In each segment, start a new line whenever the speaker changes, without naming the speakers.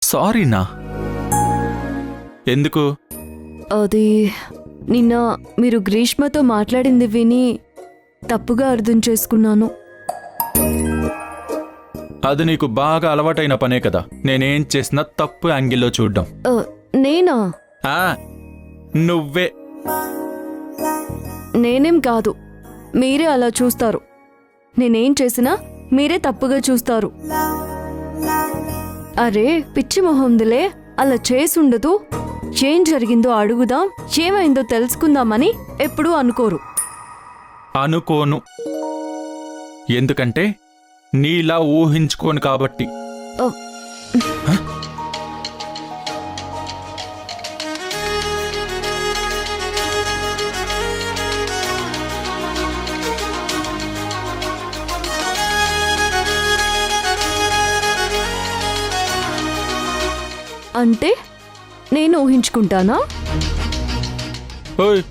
సారీనా? ఎందుకు?
అది నిన్న మీరు గ్రీష్మతో మాట్లాడింది విని తప్పుగా అర్థం చేసుకున్నాను.
అది నీకు బాగా అలవాటైన పనే కదా, నేనేం చేసినా తప్పు యాంగిల్లో చూడ్డం.
నేనా?
నువ్వే.
నేనేం కాదు, మీరే అలా చూస్తారు. నేనేం చేసినా మీరే తప్పుగా చూస్తారు. అరే పిచ్చి మొహందిలే, అలా చేసుండదు. ఏం జరిగిందో అడుగుదాం, ఏమైందో తెలుసుకుందామని ఎప్పుడూ అనుకోరు.
అనుకోను, ఎందుకంటే నీలా ఊహించుకోను కాబట్టి.
అంటే నేను ఊహించుకుంటానా?
ఓయ్,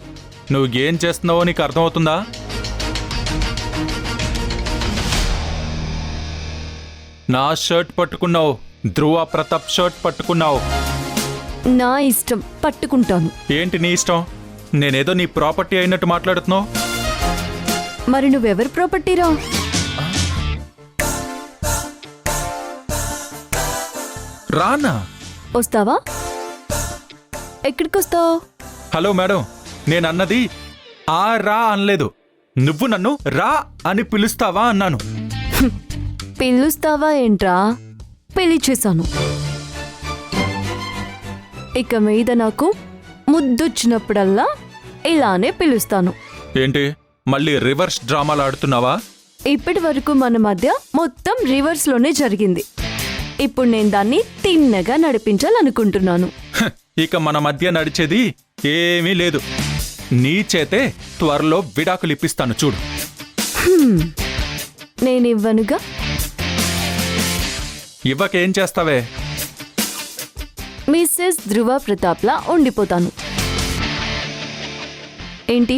నువ్వు ఏం చేస్తున్నావో నీకు అర్థమవుతుందా? నా షర్ట్ పట్టుకున్నావు, ధ్రువ ప్రతాప్ షర్ట్ పట్టుకున్నావు.
నా ఇష్టం, పట్టుకుంటాను.
ఏంటి నీ ఇష్టం? నేనేదో నీ ప్రాపర్టీ అయినట్టు మాట్లాడుతున్నావు.
మరి నువ్వెవరి ప్రాపర్టీరా?
రానా?
వస్తావా? ఎక్కడికొస్తావు?
హలో మేడం, నేనన్నది ఆ రా అనలేదు. నువ్వు నన్ను రా అని పిలుస్తావా అన్నాను.
పిలుస్తావా ఏంట్రా? పిలిచేశాను. ఇక మీద నాకు ముద్దొచ్చినప్పుడల్లా ఇలానే పిలుస్తాను.
ఏంటి మళ్ళీ రివర్స్ డ్రామాలు ఆడుతున్నావా?
ఇప్పటి వరకు మన మధ్య మొత్తం రివర్స్లోనే జరిగింది. ఇప్పుడు నేను దాన్ని తిన్నగా నడిపించాలనుకుంటున్నాను.
ఇక మన మధ్య నడిచేది ఏమీ లేదు. నీ చేతే త్వరలో విడాకులు ఇప్పిస్తాను చూడు.
నేనివ్వనుగా.
ఇవ్వకేం చేస్తావే?
మిస్సెస్ ధ్రువ ప్రతాప్లా ఉండిపోతాను. ఏంటి